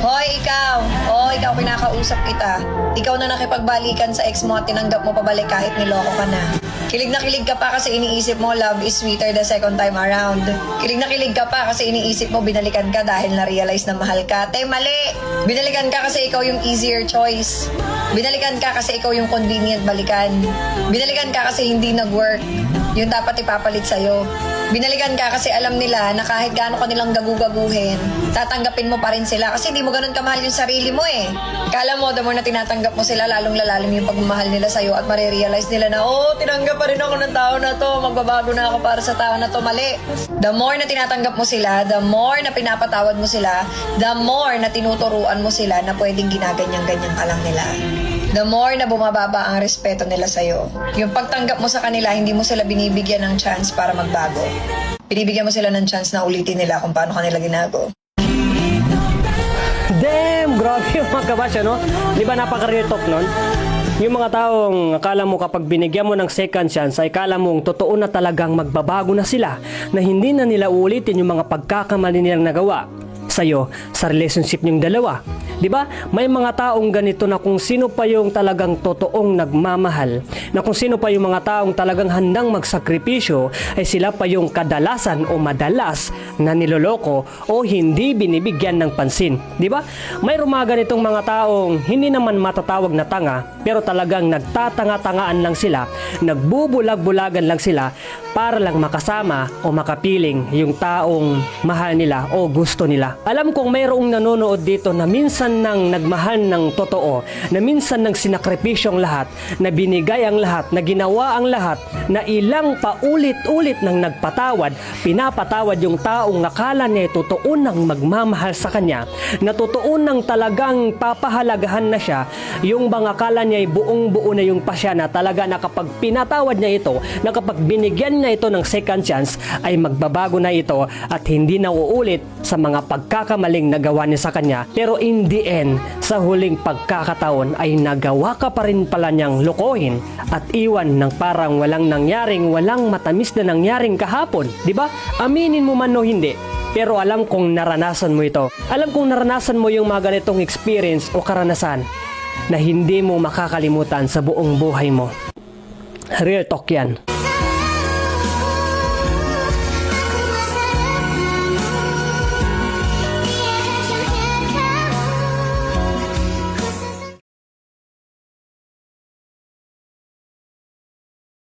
Hoy, ikaw! Oo, ikaw kinakausap kita. Ikaw na nakipagbalikan sa ex mo at tinanggap mo pabalik kahit niloko ka na. Kilig na kilig ka pa kasi iniisip mo love is sweeter the second time around. Kilig na kilig ka pa kasi iniisip mo binalikan ka dahil na-realize na mahal ka. Te, mali! Binalikan ka kasi ikaw yung easier choice. Binalikan ka kasi ikaw yung convenient balikan. Binalikan ka kasi hindi nag-work. Yung dapat ipapalit sa'yo. Binalikan ka kasi alam nila na kahit gaano ka nilang gagugaguhin, tatanggapin mo pa rin sila kasi hindi mo ganun kamahal yung sarili mo eh. Kala mo, the more na tinatanggap mo sila, lalong lalalim yung pagmamahal nila sa'yo at marirealize nila na, oh, tinanggap pa rin ako ng tao na to, magbabago na ako para sa tao na to, mali. The more na tinatanggap mo sila, the more na pinapatawad mo sila, the more na tinuturuan mo sila na pwedeng ginaganyan-ganyan ka lang nila. The more na bumababa ang respeto nila sa'yo. Yung pagtanggap mo sa kanila, hindi mo sila binibigyan ng chance para magbago. Binibigyan mo sila ng chance na ulitin nila kung paano kanila ginago. Damn! Grabe yung mga kabasya, no? Di ba napaka-real talk nun? Yung mga taong akala mo kapag binigyan mo ng second chance ay akala mong totoo na talagang magbabago na sila, na hindi na nila uulitin yung mga pagkakamali nilang nagawa sa'yo sa relationship niyong dalawa. Di ba? May mga taong ganito na kung sino pa yung talagang totoong nagmamahal, na kung sino pa yung mga taong talagang handang magsakripisyo, ay sila pa yung kadalasan o madalas na niloloko o hindi binibigyan ng pansin. Di ba? May mga ganitong mga taong hindi naman matatawag na tanga, pero talagang nagtatanga-tangaan lang sila, nagbubulag-bulagan lang sila para lang makasama o makapiling yung taong mahal nila o gusto nila. Alam kong mayroong nanonood dito na minsan nang nagmahal ng totoo, na minsan nang sinakripisyong lahat, na binigay ang lahat, na ginawa ang lahat, na ilang paulit-ulit nang nagpatawad, pinapatawad yung taong nakala niya totoo nang magmamahal sa kanya, na totoo nang talagang papahalagahan na siya, yung bang akala niya ay buong-buo na yung pasya na talaga na kapag pinatawad niya ito, na kapag binigyan niya ito ng second chance, ay magbabago na ito at hindi na uulit sa mga pagkakamaling nagawa niya sa kanya. Pero in the end, sa huling pagkakataon ay nagawa ka pa rin pala niyang lokohin at iwan ng parang walang nangyaring, walang matamis na nangyaring kahapon. Diba? Aminin mo man o hindi, pero alam kong naranasan mo ito. Alam kong naranasan mo yung mga ganitong experience o karanasan na hindi mo makakalimutan sa buong buhay mo. Real talk yan.